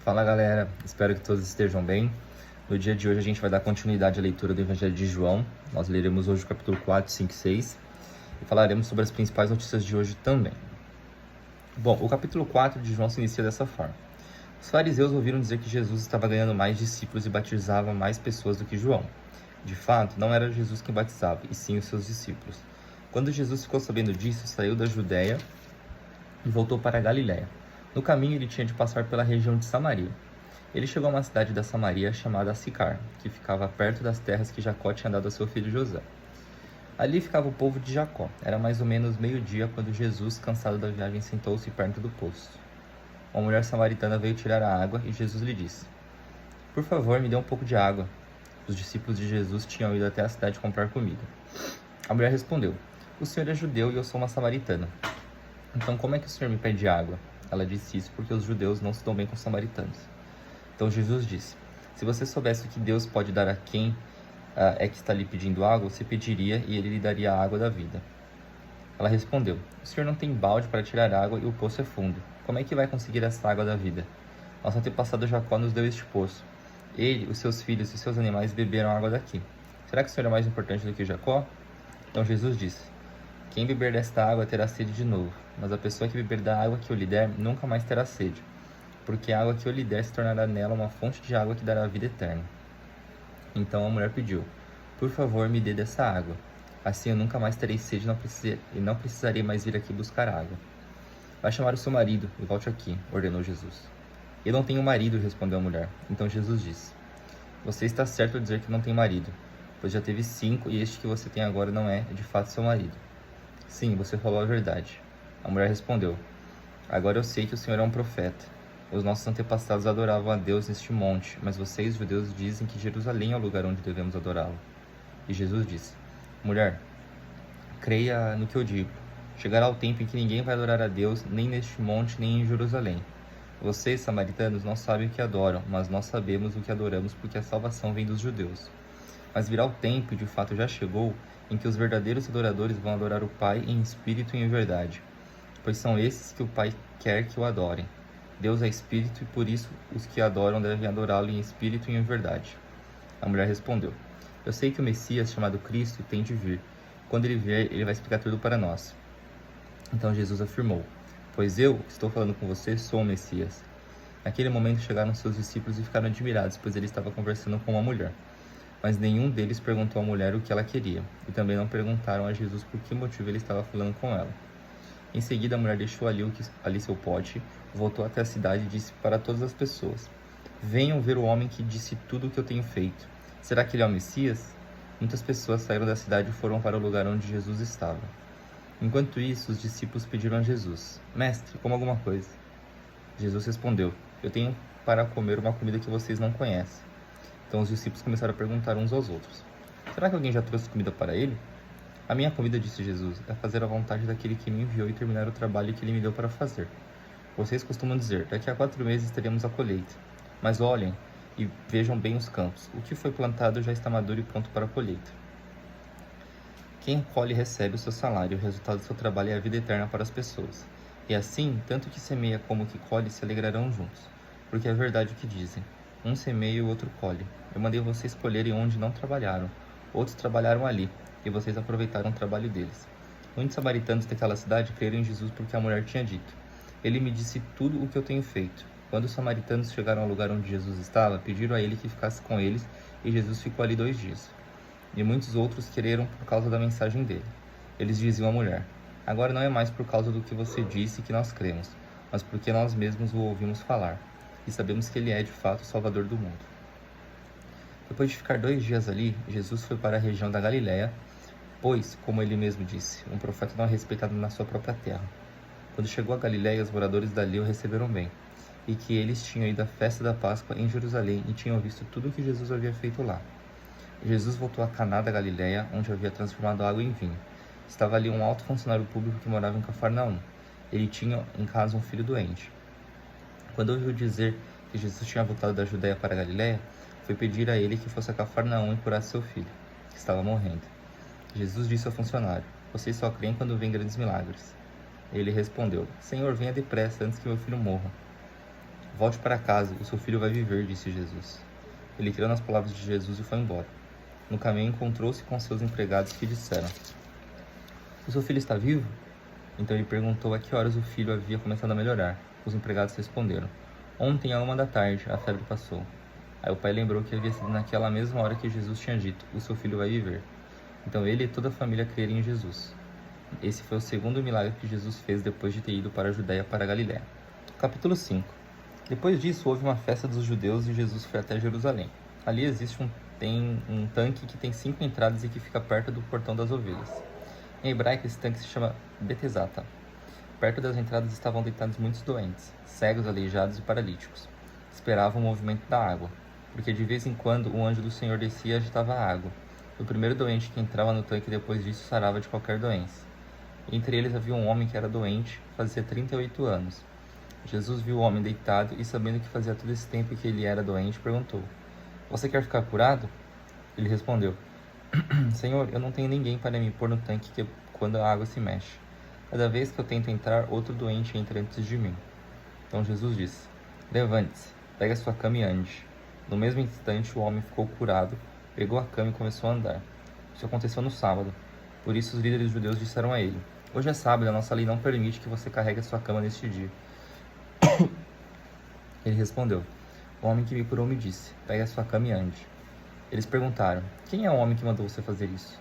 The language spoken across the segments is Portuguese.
Fala galera, espero que todos estejam bem. No dia de hoje a gente vai dar continuidade à leitura do Evangelho de João. Nós leremos hoje o capítulo 4, 5 e 6 e falaremos sobre as principais notícias de hoje também. Bom, o capítulo 4 de João se inicia dessa forma. Os fariseus ouviram dizer que Jesus estava ganhando mais discípulos e batizava mais pessoas do que João. De fato, não era Jesus quem batizava, e sim os seus discípulos. Quando Jesus ficou sabendo disso, saiu da Judéia e voltou para a Galiléia. No caminho, ele tinha de passar pela região de Samaria. Ele chegou a uma cidade da Samaria chamada Sicar, que ficava perto das terras que Jacó tinha dado a seu filho José. Ali ficava o povo de Jacó. Era mais ou menos meio-dia quando Jesus, cansado da viagem, sentou-se perto do poço. Uma mulher samaritana veio tirar a água e Jesus lhe disse: "Por favor, me dê um pouco de água." Os discípulos de Jesus tinham ido até a cidade comprar comida. A mulher respondeu: "O senhor é judeu e eu sou uma samaritana. Então como é que o senhor me pede água?" Ela disse isso porque os judeus não se dão bem com os samaritanos. Então Jesus disse: "Se você soubesse o que Deus pode dar a quem é que está lhe pedindo água, você pediria e ele lhe daria a água da vida." Ela respondeu: "O senhor não tem balde para tirar água e o poço é fundo. Como é que vai conseguir essa água da vida? Nosso antepassado Jacó nos deu este poço. Ele, os seus filhos e seus animais beberam água daqui. Será que o senhor é mais importante do que Jacó?" Então Jesus disse: "Quem beber desta água terá sede de novo, mas a pessoa que beber da água que eu lhe der nunca mais terá sede, porque a água que eu lhe der se tornará nela uma fonte de água que dará a vida eterna." Então a mulher pediu: "Por favor, me dê dessa água. Assim eu nunca mais terei sede e não precisarei mais vir aqui buscar água." "Vai chamar o seu marido e volte aqui", ordenou Jesus. "Eu não tenho marido", respondeu a mulher. Então Jesus disse: "Você está certo ao dizer que não tem marido, pois já teve 5 e este que você tem agora não é, de fato, seu marido. Sim, você falou a verdade." A mulher respondeu: "Agora eu sei que o Senhor é um profeta. Os nossos antepassados adoravam a Deus neste monte, mas vocês, judeus, dizem que Jerusalém é o lugar onde devemos adorá-lo." E Jesus disse: "Mulher, creia no que eu digo. Chegará o tempo em que ninguém vai adorar a Deus, nem neste monte, nem em Jerusalém. Vocês, samaritanos, não sabem o que adoram, mas nós sabemos o que adoramos, porque a salvação vem dos judeus. Mas virá o tempo, e de fato já chegou, em que os verdadeiros adoradores vão adorar o Pai em espírito e em verdade, pois são esses que o Pai quer que o adorem. Deus é espírito, e por isso os que adoram devem adorá-lo em espírito e em verdade." A mulher respondeu: "Eu sei que o Messias, chamado Cristo, tem de vir. Quando ele vier, ele vai explicar tudo para nós." Então Jesus afirmou: "Pois eu, que estou falando com você, sou o Messias." Naquele momento chegaram seus discípulos e ficaram admirados, pois ele estava conversando com uma mulher. Mas nenhum deles perguntou à mulher o que ela queria, e também não perguntaram a Jesus por que motivo ele estava falando com ela. Em seguida, a mulher deixou ali seu pote, voltou até a cidade e disse para todas as pessoas: "Venham ver o homem que disse tudo o que eu tenho feito. Será que ele é o Messias?" Muitas pessoas saíram da cidade e foram para o lugar onde Jesus estava. Enquanto isso, os discípulos pediram a Jesus: "Mestre, coma alguma coisa." Jesus respondeu: "Eu tenho para comer uma comida que vocês não conhecem." Então os discípulos começaram a perguntar uns aos outros: "Será que alguém já trouxe comida para ele?" "A minha comida", disse Jesus, "é fazer a vontade daquele que me enviou e terminar o trabalho que ele me deu para fazer. Vocês costumam dizer: daqui a 4 meses teremos a colheita. Mas olhem e vejam bem os campos. O que foi plantado já está maduro e pronto para a colheita. Quem colhe recebe o seu salário, o resultado do seu trabalho é a vida eterna para as pessoas. E assim, tanto o que semeia como o que colhe se alegrarão juntos. Porque é verdade o que dizem: um semeia e o outro colhe. Eu mandei vocês colherem onde não trabalharam. Outros trabalharam ali, e vocês aproveitaram o trabalho deles." Muitos samaritanos daquela cidade creram em Jesus porque a mulher tinha dito: "Ele me disse tudo o que eu tenho feito." Quando os samaritanos chegaram ao lugar onde Jesus estava, pediram a ele que ficasse com eles, e Jesus ficou ali 2 dias. E muitos outros creram por causa da mensagem dele. Eles diziam à mulher: "Agora não é mais por causa do que você disse que nós cremos, mas porque nós mesmos o ouvimos falar, e sabemos que ele é de fato o Salvador do mundo." Depois de ficar 2 dias ali, Jesus foi para a região da Galiléia, pois, como ele mesmo disse, um profeta não é respeitado na sua própria terra. Quando chegou a Galiléia, os moradores dali o receberam bem, e que eles tinham ido à festa da Páscoa em Jerusalém e tinham visto tudo o que Jesus havia feito lá. Jesus voltou a Caná da Galiléia, onde havia transformado a água em vinho. Estava ali um alto funcionário público que morava em Cafarnaum. Ele tinha em casa um filho doente. Quando ouviu dizer que Jesus tinha voltado da Judéia para a Galiléia, foi pedir a ele que fosse a Cafarnaum e curasse seu filho, que estava morrendo. Jesus disse ao funcionário: "Vocês só creem quando veem grandes milagres." Ele respondeu: "Senhor, venha depressa antes que meu filho morra." Volte para casa, o seu filho vai viver, disse Jesus. Ele creu nas palavras de Jesus e foi embora. No caminho encontrou-se com seus empregados que disseram: O seu filho está vivo? Então ele perguntou a que horas o filho havia começado a melhorar. Os empregados responderam: Ontem, à 1 da tarde, a febre passou. Aí o pai lembrou que havia sido naquela mesma hora que Jesus tinha dito: O seu filho vai viver. Então ele e toda a família creram em Jesus. Esse foi o segundo milagre que Jesus fez depois de ter ido para a Judéia para a Galiléia. Capítulo 5. Depois disso, houve uma festa dos judeus e Jesus foi até Jerusalém. Ali existe um tanque que tem 5 entradas e que fica perto do portão das ovelhas. Em hebraico, esse tanque se chama Betesata. Perto das entradas estavam deitados muitos doentes, cegos, aleijados e paralíticos. Esperavam o movimento da água, porque de vez em quando o anjo do Senhor descia e agitava a água. O primeiro doente que entrava no tanque depois disso sarava de qualquer doença. Entre eles havia um homem que era doente, fazia 38 anos. Jesus viu o homem deitado e, sabendo que fazia todo esse tempo que ele era doente, perguntou: Você quer ficar curado? Ele respondeu: Senhor, eu não tenho ninguém para me pôr no tanque quando a água se mexe. Cada vez que eu tento entrar, outro doente entra antes de mim. Então Jesus disse: Levante-se, pegue a sua cama e ande. No mesmo instante, o homem ficou curado, pegou a cama e começou a andar. Isso aconteceu no sábado. Por isso os líderes judeus disseram a ele: Hoje é sábado e a nossa lei não permite que você carregue a sua cama neste dia. Ele respondeu: O homem que me curou me disse: Pegue a sua cama e ande. Eles perguntaram: Quem é o homem que mandou você fazer isso?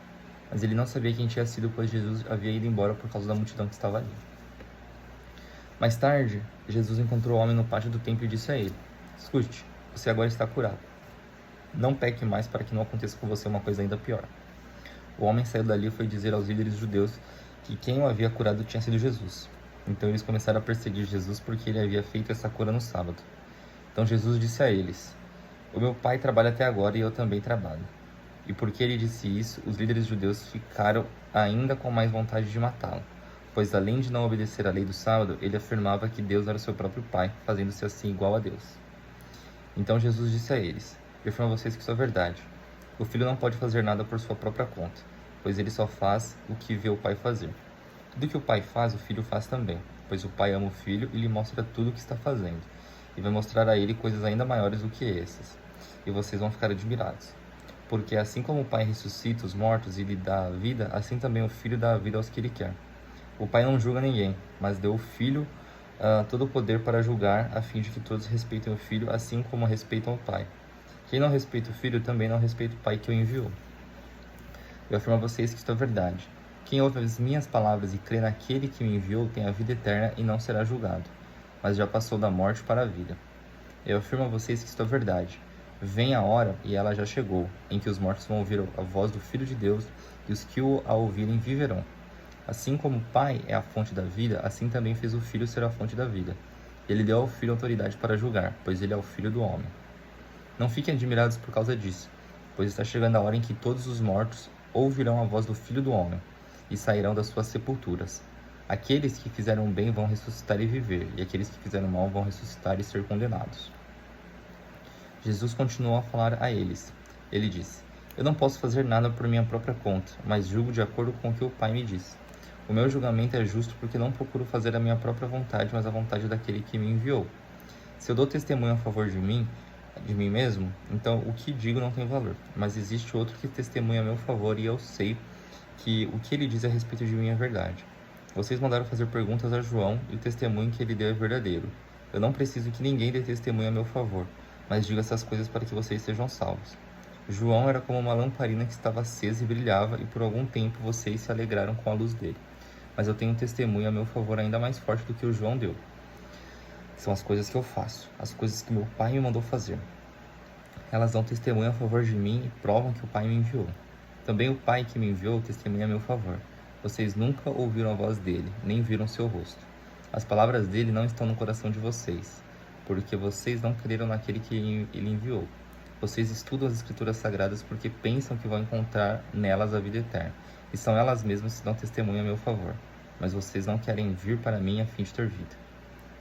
Mas ele não sabia quem tinha sido, pois Jesus havia ido embora por causa da multidão que estava ali. Mais tarde, Jesus encontrou o homem no pátio do templo e disse a ele: Escute, você agora está curado. Não peque mais para que não aconteça com você uma coisa ainda pior. O homem saiu dali e foi dizer aos líderes judeus que quem o havia curado tinha sido Jesus. Então eles começaram a perseguir Jesus porque ele havia feito essa cura no sábado. Então Jesus disse a eles: O meu pai trabalha até agora e eu também trabalho. E porque ele disse isso, os líderes judeus ficaram ainda com mais vontade de matá-lo, pois além de não obedecer à lei do sábado, ele afirmava que Deus era seu próprio pai, fazendo-se assim igual a Deus. Então Jesus disse a eles: Eu afirmo a vocês que isso é verdade. O filho não pode fazer nada por sua própria conta, pois ele só faz o que vê o pai fazer. Tudo que o pai faz, o filho faz também, pois o pai ama o filho e lhe mostra tudo o que está fazendo, e vai mostrar a ele coisas ainda maiores do que essas, e vocês vão ficar admirados. Porque assim como o pai ressuscita os mortos e lhe dá a vida, assim também o filho dá a vida aos que ele quer. O pai não julga ninguém, mas deu ao filho todo o poder para julgar, a fim de que todos respeitem o filho, assim como respeitam o pai. Quem não respeita o filho também não respeita o pai que o enviou. Eu afirmo a vocês que isto é verdade. Quem ouve as minhas palavras e crê naquele que me enviou tem a vida eterna e não será julgado, mas já passou da morte para a vida. Eu afirmo a vocês que isto é verdade. Vem a hora, e ela já chegou, em que os mortos vão ouvir a voz do Filho de Deus, e os que a ouvirem viverão. Assim como o Pai é a fonte da vida, assim também fez o Filho ser a fonte da vida. Ele deu ao Filho autoridade para julgar, pois ele é o Filho do homem. Não fiquem admirados por causa disso, pois está chegando a hora em que todos os mortos ouvirão a voz do Filho do homem, e sairão das suas sepulturas. Aqueles que fizeram bem vão ressuscitar e viver, e aqueles que fizeram mal vão ressuscitar e ser condenados. Jesus continuou a falar a eles. Ele disse: Eu não posso fazer nada por minha própria conta, mas julgo de acordo com o que o Pai me diz. O meu julgamento é justo porque não procuro fazer a minha própria vontade, mas a vontade daquele que me enviou. Se eu dou testemunho a favor de mim mesmo, então o que digo não tem valor. Mas existe outro que testemunha a meu favor e eu sei que o que ele diz a respeito de mim é verdade. Vocês mandaram fazer perguntas a João e o testemunho que ele deu é verdadeiro. Eu não preciso que ninguém dê testemunho a meu favor, mas digo essas coisas para que vocês sejam salvos. João era como uma lamparina que estava acesa e brilhava, e por algum tempo vocês se alegraram com a luz dele. Mas eu tenho um testemunho a meu favor ainda mais forte do que o João deu. São as coisas que eu faço, as coisas que meu Pai me mandou fazer. Elas dão testemunho a favor de mim e provam que o Pai me enviou. Também o Pai que me enviou testemunha a meu favor. Vocês nunca ouviram a voz dele, nem viram seu rosto. As palavras dele não estão no coração de vocês, porque vocês não creram naquele que ele enviou. Vocês estudam as Escrituras Sagradas porque pensam que vão encontrar nelas a vida eterna, e são elas mesmas que dão testemunho a meu favor. Mas vocês não querem vir para mim a fim de ter vida.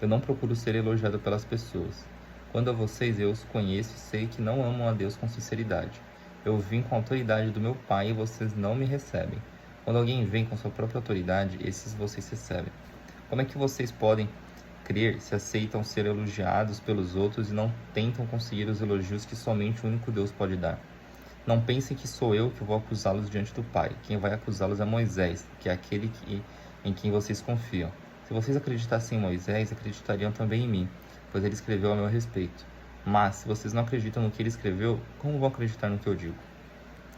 Eu não procuro ser elogiado pelas pessoas. Quando a vocês eu os conheço e sei que não amam a Deus com sinceridade. Eu vim com a autoridade do meu Pai e vocês não me recebem. Quando alguém vem com sua própria autoridade, esses vocês recebem. Como é que vocês podem crer se aceitam ser elogiados pelos outros e não tentam conseguir os elogios que somente o único Deus pode dar. Não pensem que sou eu que vou acusá-los diante do Pai. Quem vai acusá-los é Moisés, que é aquele em quem vocês confiam. Se vocês acreditassem em Moisés, acreditariam também em mim, pois ele escreveu a meu respeito. Mas, se vocês não acreditam no que ele escreveu, como vão acreditar no que eu digo?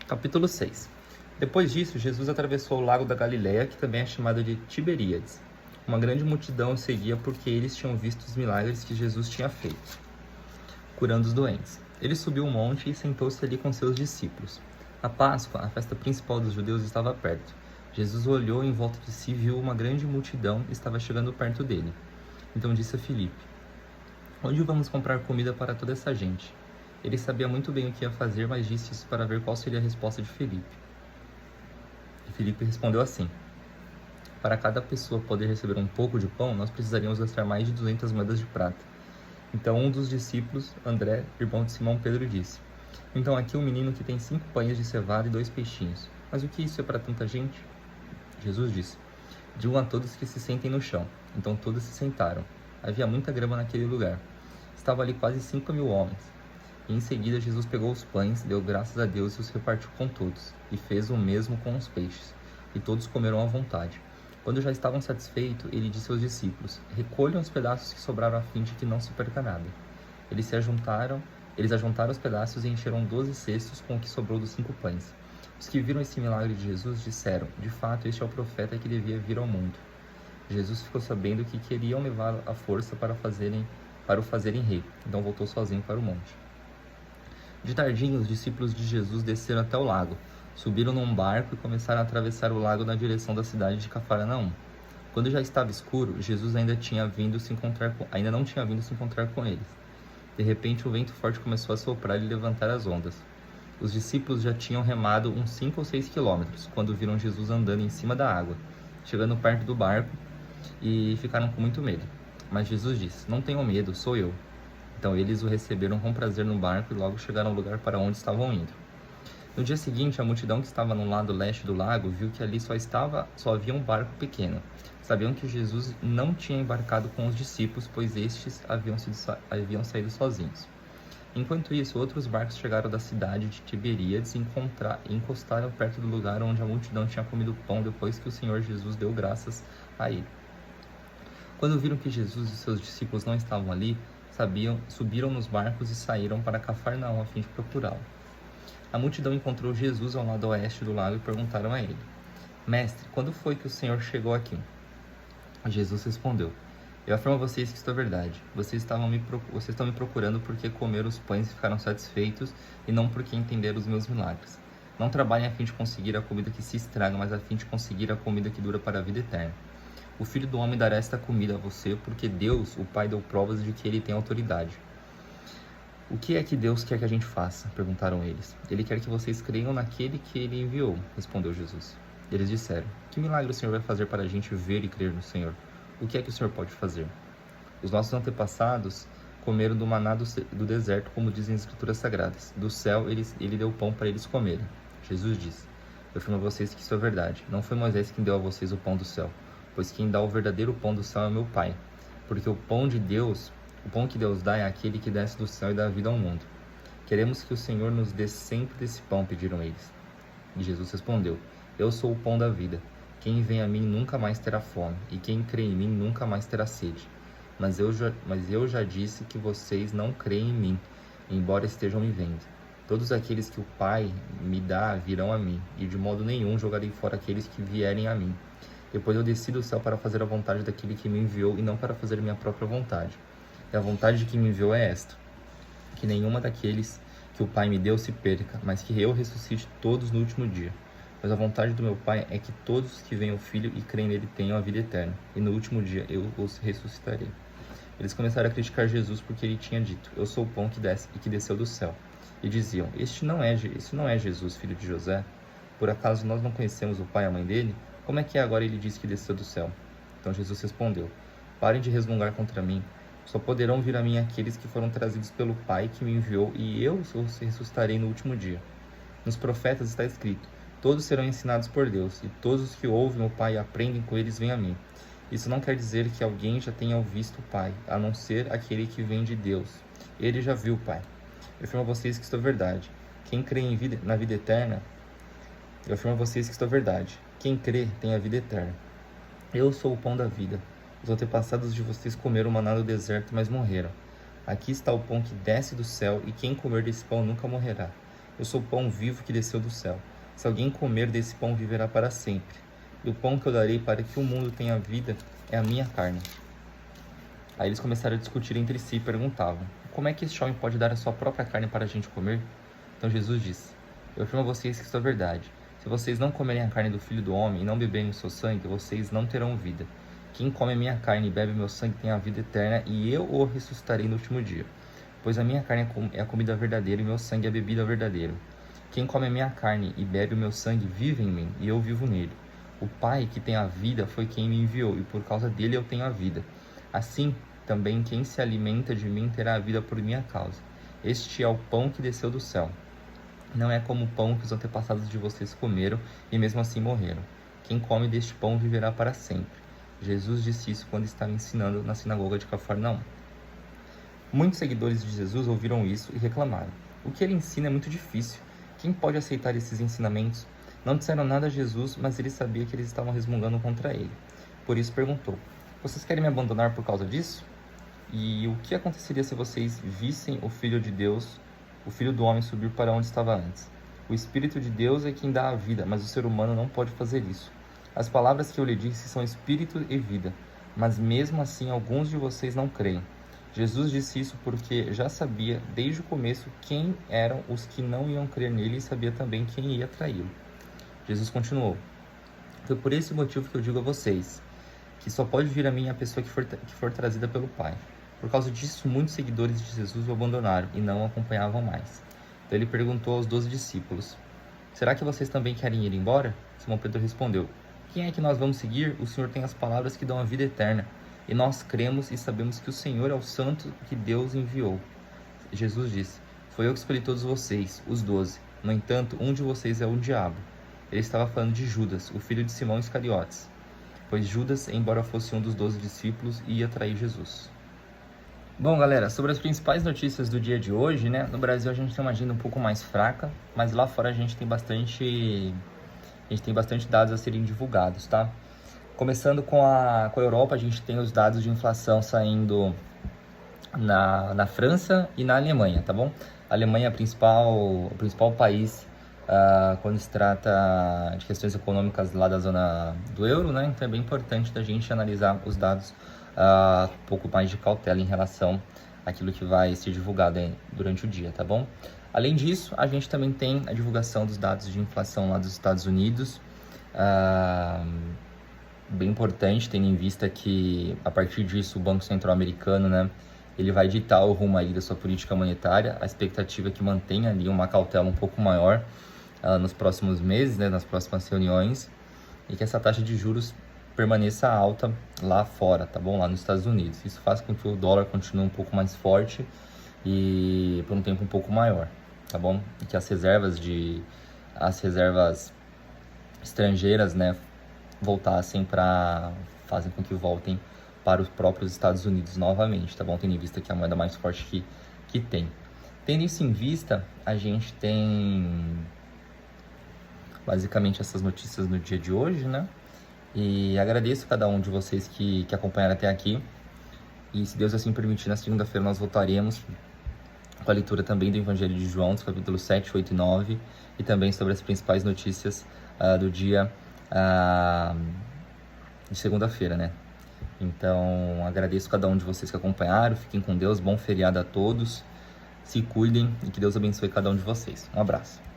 Capítulo 6. Depois disso, Jesus atravessou o lago da Galileia, que também é chamado de Tiberíades. Uma grande multidão o seguia porque eles tinham visto os milagres que Jesus tinha feito, curando os doentes. Ele subiu um monte e sentou-se ali com seus discípulos. A Páscoa, a festa principal dos judeus, estava perto. Jesus olhou em volta de si e viu uma grande multidão e estava chegando perto dele. Então disse a Filipe: onde vamos comprar comida para toda essa gente? Ele sabia muito bem o que ia fazer, mas disse isso para ver qual seria a resposta de Filipe. E Filipe respondeu assim: para cada pessoa poder receber um pouco de pão, nós precisaríamos gastar mais de 200 moedas de prata. Então um dos discípulos, André, irmão de Simão Pedro, disse: então aqui um menino que tem 5 pães de cevada e 2 peixinhos. Mas o que isso é para tanta gente? Jesus disse: digam a todos que se sentem no chão. Então todos se sentaram. Havia muita grama naquele lugar. Estavam ali quase 5.000 homens. E em seguida Jesus pegou os pães, deu graças a Deus e os repartiu com todos. E fez o mesmo com os peixes. E todos comeram à vontade. Quando já estavam satisfeitos, ele disse aos discípulos: recolham os pedaços que sobraram a fim de que não se perca nada. Eles ajuntaram os pedaços e encheram 12 cestos com o que sobrou dos 5 pães. Os que viram esse milagre de Jesus disseram: de fato, este é o profeta que devia vir ao mundo. Jesus ficou sabendo que queriam levar à força para o fazerem rei, então voltou sozinho para o monte. De tardinha, os discípulos de Jesus desceram até o lago, subiram num barco e começaram a atravessar o lago na direção da cidade de Cafarnaum. Quando já estava escuro, Jesus ainda não tinha vindo se encontrar com eles. De repente, o vento forte começou a soprar e levantar as ondas. Os discípulos já tinham remado uns 5 ou 6 quilômetros, quando viram Jesus andando em cima da água, chegando perto do barco, e ficaram com muito medo. Mas Jesus disse: não tenham medo, sou eu. Então eles o receberam com prazer no barco e logo chegaram ao lugar para onde estavam indo. No dia seguinte, a multidão que estava no lado leste do lago viu que ali só havia um barco pequeno. Sabiam que Jesus não tinha embarcado com os discípulos, pois estes haviam saído sozinhos. Enquanto isso, outros barcos chegaram da cidade de Tiberíades e encostaram perto do lugar onde a multidão tinha comido pão depois que o Senhor Jesus deu graças a ele. Quando viram que Jesus e seus discípulos não estavam ali, subiram nos barcos e saíram para Cafarnaum a fim de procurá-lo. A multidão encontrou Jesus ao lado oeste do lago e perguntaram a ele: mestre, quando foi que o Senhor chegou aqui? Jesus respondeu: eu afirmo a vocês que isto é verdade. Vocês estão me procurando porque comeram os pães e ficaram satisfeitos, e não porque entenderam os meus milagres. Não trabalhem a fim de conseguir a comida que se estraga, mas a fim de conseguir a comida que dura para a vida eterna. O Filho do Homem dará esta comida a você, porque Deus, o Pai, deu provas de que ele tem autoridade. O que é que Deus quer que a gente faça? Perguntaram eles. Ele quer que vocês creiam naquele que ele enviou, respondeu Jesus. Eles disseram: que milagre o Senhor vai fazer para a gente ver e crer no Senhor? O que é que o Senhor pode fazer? Os nossos antepassados comeram do maná do deserto, como dizem as Escrituras Sagradas. Do céu ele deu pão para eles comerem. Jesus disse: eu afirmo a vocês que isso é verdade. Não foi Moisés quem deu a vocês o pão do céu, pois quem dá o verdadeiro pão do céu é meu Pai. Porque o pão que Deus dá é aquele que desce do céu e dá vida ao mundo. Queremos que o Senhor nos dê sempre desse pão, pediram eles. E Jesus respondeu: eu sou o pão da vida. Quem vem a mim nunca mais terá fome, e quem crê em mim nunca mais terá sede. Mas eu já disse que vocês não creem em mim, embora estejam me vendo. Todos aqueles que o Pai me dá virão a mim, e de modo nenhum jogarei fora aqueles que vierem a mim. Depois eu desci do céu para fazer a vontade daquele que me enviou, e não para fazer minha própria vontade. E a vontade de quem me enviou é esta: que nenhuma daqueles que o Pai me deu se perca, mas que eu ressuscite todos no último dia. Pois a vontade do meu Pai é que todos que veem o Filho e creem nele tenham a vida eterna, e no último dia eu os ressuscitarei. Eles começaram a criticar Jesus porque ele tinha dito: eu sou o pão que desce e que desceu do céu. E diziam: este não é Jesus, filho de José? Por acaso nós não conhecemos o pai e a mãe dele? Como é que agora ele diz que desceu do céu? Então Jesus respondeu: parem de resmungar contra mim. Só poderão vir a mim aqueles que foram trazidos pelo Pai que me enviou, e eu os ressuscitarei no último dia. Nos profetas está escrito: todos serão ensinados por Deus, e todos os que ouvem o Pai e aprendem com eles vêm a mim. Isso não quer dizer que alguém já tenha visto o Pai, a não ser aquele que vem de Deus. Ele já viu o Pai. Eu afirmo a vocês que isto é verdade. Quem crê na vida eterna, eu afirmo a vocês que isto é verdade. Quem crê tem a vida eterna. Eu sou o pão da vida. Os antepassados de vocês comeram maná no deserto, mas morreram. Aqui está o pão que desce do céu, e quem comer desse pão nunca morrerá. Eu sou o pão vivo que desceu do céu. Se alguém comer desse pão, viverá para sempre. E o pão que eu darei para que o mundo tenha vida é a minha carne. Aí eles começaram a discutir entre si e perguntavam: como é que este homem pode dar a sua própria carne para a gente comer? Então Jesus disse: eu afirmo a vocês que isto é verdade. Se vocês não comerem a carne do Filho do Homem e não beberem o seu sangue, vocês não terão vida. Quem come a minha carne e bebe meu sangue tem a vida eterna, e eu o ressuscitarei no último dia. Pois a minha carne é a comida verdadeira e meu sangue é a bebida verdadeira. Quem come a minha carne e bebe o meu sangue vive em mim, e eu vivo nele. O Pai que tem a vida foi quem me enviou, e por causa dele eu tenho a vida. Assim, também quem se alimenta de mim terá a vida por minha causa. Este é o pão que desceu do céu. Não é como o pão que os antepassados de vocês comeram e mesmo assim morreram. Quem come deste pão viverá para sempre. Jesus disse isso quando estava ensinando na sinagoga de Cafarnaum. Muitos seguidores de Jesus ouviram isso e reclamaram: o que ele ensina é muito difícil. Quem pode aceitar esses ensinamentos? Não disseram nada a Jesus, mas ele sabia que eles estavam resmungando contra ele. Por isso perguntou: vocês querem me abandonar por causa disso? E o que aconteceria se vocês vissem o Filho de Deus, o Filho do Homem, subir para onde estava antes? O Espírito de Deus é quem dá a vida, mas o ser humano não pode fazer isso. As palavras que eu lhe disse são espírito e vida, mas mesmo assim alguns de vocês não creem. Jesus disse isso porque já sabia desde o começo quem eram os que não iam crer nele, e sabia também quem ia traí-lo. Jesus continuou: foi por esse motivo que eu digo a vocês que só pode vir a mim a pessoa que for trazida pelo Pai. Por causa disso, muitos seguidores de Jesus o abandonaram e não o acompanhavam mais. Então ele perguntou aos 12 discípulos: será que vocês também querem ir embora? Simão Pedro respondeu: quem é que nós vamos seguir? O Senhor tem as palavras que dão a vida eterna, e nós cremos e sabemos que o Senhor é o Santo que Deus enviou. Jesus disse: foi eu que escolhi todos vocês, os 12. No entanto, um de vocês é um diabo. Ele estava falando de Judas, o filho de Simão Iscariotes, pois Judas, embora fosse um dos 12 discípulos, ia trair Jesus. Bom, galera, sobre as principais notícias do dia de hoje, né? No Brasil a gente tem uma agenda um pouco mais fraca, mas lá fora a gente tem bastante dados a serem divulgados, tá? Começando com a Europa, a gente tem os dados de inflação saindo na França e na Alemanha, tá bom? A Alemanha é o principal país quando se trata de questões econômicas lá da zona do euro, né? Então é bem importante da gente analisar os dados um pouco mais de cautela em relação àquilo que vai ser divulgado durante o dia, tá bom? Além disso, a gente também tem a divulgação dos dados de inflação lá dos Estados Unidos, bem importante, tendo em vista que a partir disso o Banco Central americano, né, ele vai ditar o rumo aí da sua política monetária. A expectativa é que mantenha ali uma cautela um pouco maior nos próximos meses, né, nas próximas reuniões, e que essa taxa de juros permaneça alta lá fora, tá bom? Lá nos Estados Unidos. Isso faz com que o dólar continue um pouco mais forte e por um tempo um pouco maior, tá bom? E que as reservas estrangeiras, né, fazem com que voltem para os próprios Estados Unidos novamente, tá bom? Tendo em vista que é a moeda mais forte que tem. Tendo isso em vista, a gente tem basicamente essas notícias no dia de hoje, né? E agradeço a cada um de vocês que acompanharam até aqui. E se Deus assim permitir, na segunda-feira nós voltaremos com a leitura também do Evangelho de João, dos capítulos 7, 8 e 9, e também sobre as principais notícias do dia de segunda-feira, né? Então, agradeço a cada um de vocês que acompanharam. Fiquem com Deus, bom feriado a todos. Se cuidem e que Deus abençoe cada um de vocês. Um abraço.